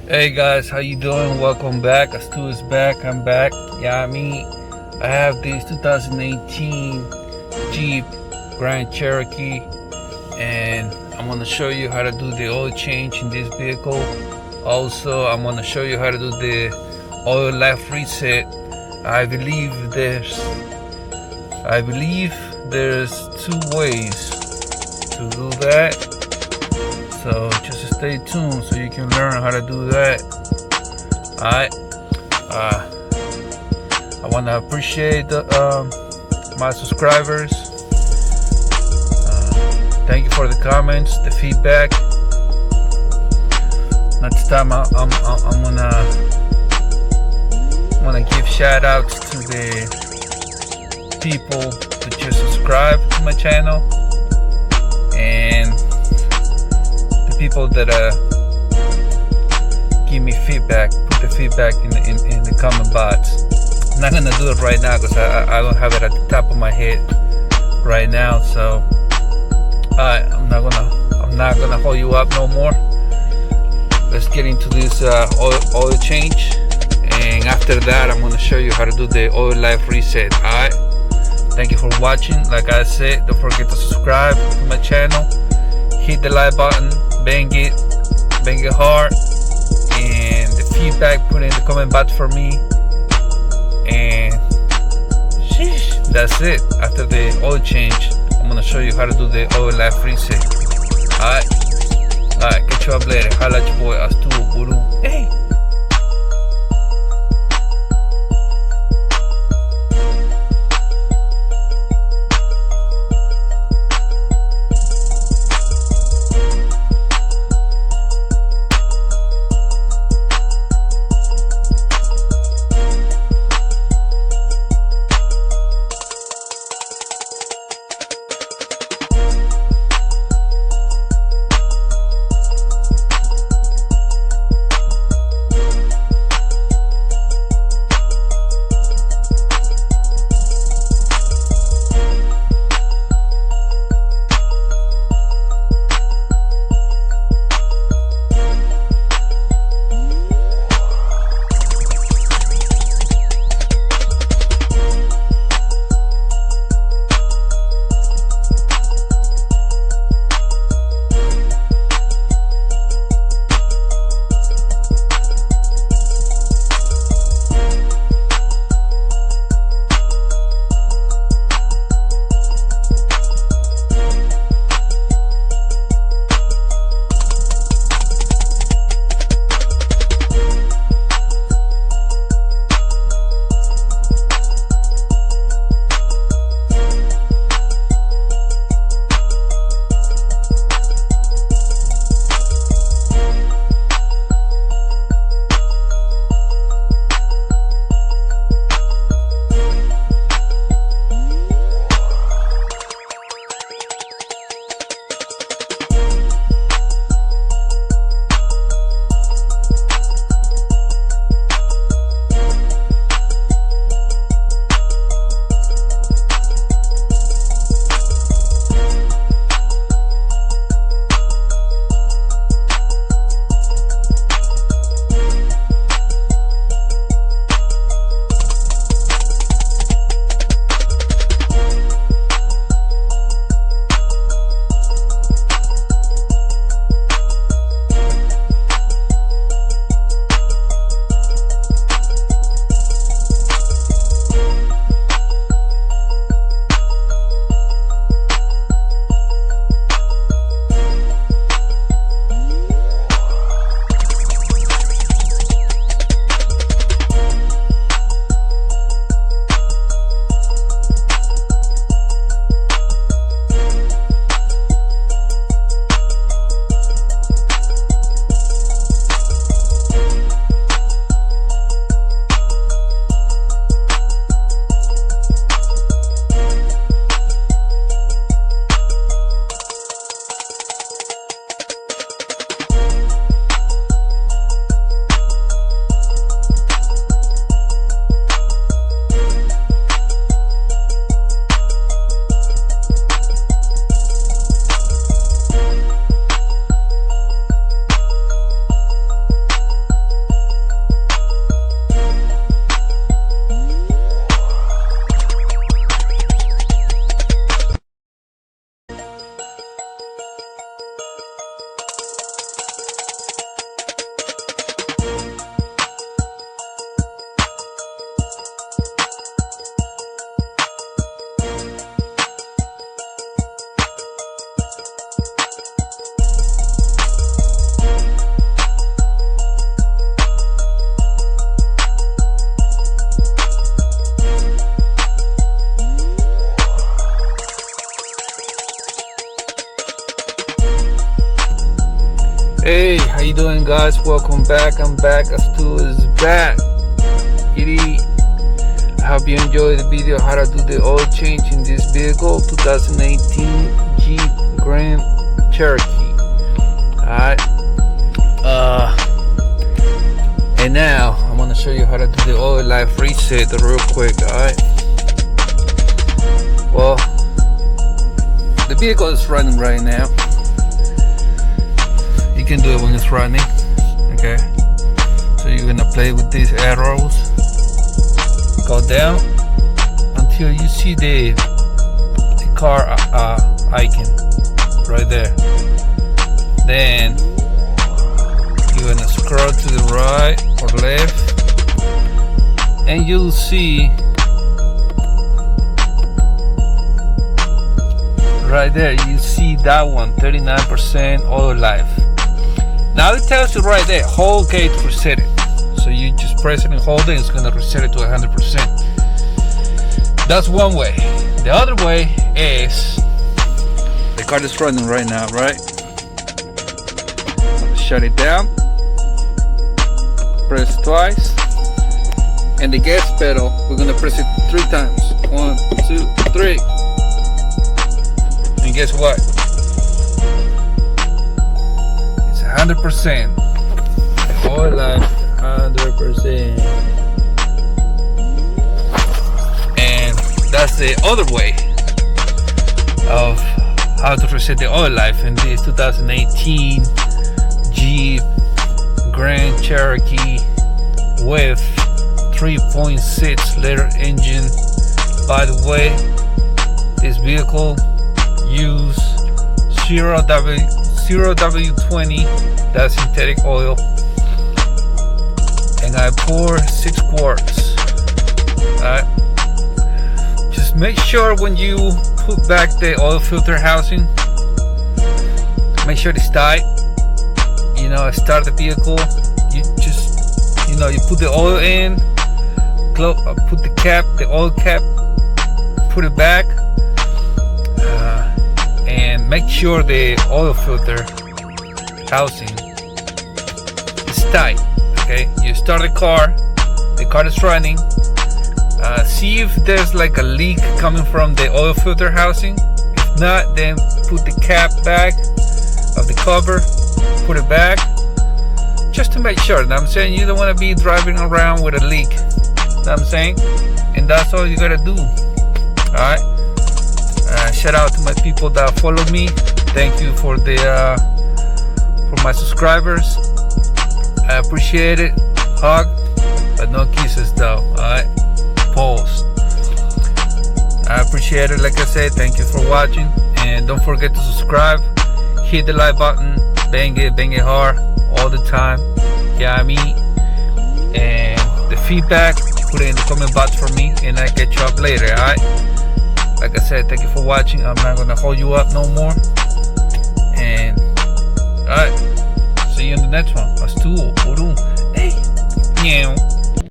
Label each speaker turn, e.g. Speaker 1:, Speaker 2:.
Speaker 1: Hey guys, how you doing? Welcome back. Stu is back. I'm back. Yeah, I have this 2018 Jeep Grand Cherokee, and I'm gonna show you how to do the oil change in this vehicle. Also, I'm gonna show you how to do the oil life reset. I believe there's two ways to do that. So just stay tuned so you can learn how to do that. Alright. I want to appreciate my subscribers. Thank you for the comments, the feedback. Next time I'm gonna give shout outs to the people that just subscribe to my channel and people that give me feedback, put the feedback in the comment box. I'm not gonna do it right now because I don't have it at the top of my head right now. So I'm not gonna hold you up no more. Let's get into this oil change, and after that I'm gonna show you how to do the oil life reset. Alright, thank you for watching. Like I said, don't forget to subscribe to my channel, hit the like button, bang it hard, and the feedback put in the comment box for me. And sheesh, that's it. After the oil change, I'm gonna show you how to do the oil life reset. Alright, catch you up later. Holla at your boy Stu Guru. Hey. doing, guys? Welcome back. I'm back. Stu is back. Kitty, I hope you enjoyed the video how to do the oil change in this vehicle, 2018 Jeep Grand Cherokee. Alright. And now I'm gonna show you how to do the oil life reset real quick. Alright. Well, the vehicle is running right now. You can do it when it's running. Okay. So you're gonna play with these arrows. Go down until you see the car icon right there. Then you're gonna scroll to the right or left, and you'll see right there, you see that one, 39% oil life. Now it tells you right there, hold K to reset it. So you just press it and hold it, it's gonna reset it to 100%. That's one way. The other way is, the car is running right now, right? Shut it down, press twice, and the gas pedal, we're gonna press it 3 times. 1, 2, 3. And guess what? It's 100%. The oil life, 100%. And that's the other way of how to reset the oil life in this 2018 Jeep Grand Cherokee with 3.6 liter engine. By the way, this vehicle use 0W20, that's synthetic oil, and I pour 6 quarts. Alright, just make sure when you put back the oil filter housing, make sure it's tight. You know, start the vehicle, you just, you know, you put the oil in, put the cap, the oil cap, put it back, and make sure the oil filter housing is tight. Okay, you start the car is running. See if there's like a leak coming from the oil filter housing. If not, then put the cap back of the cover, put it back, just to make sure. Know what I'm saying? You don't want to be driving around with a leak. Know what I'm saying? And that's all you gotta do. Alright. Shout out to my people that follow me. Thank you for for my subscribers. I appreciate it. Hug, but no kisses though. Alright. Pause. I appreciate it. Like I said, thank you for watching, and don't forget to subscribe. Hit the like button. Bang it hard all the time. Yeah, I mean, and the feedback, put it in the comment box for me, and I catch you up later. Alright. Like I said, thank you for watching. I'm not gonna hold you up no more. And alright, see you in the next one. Hey, meow.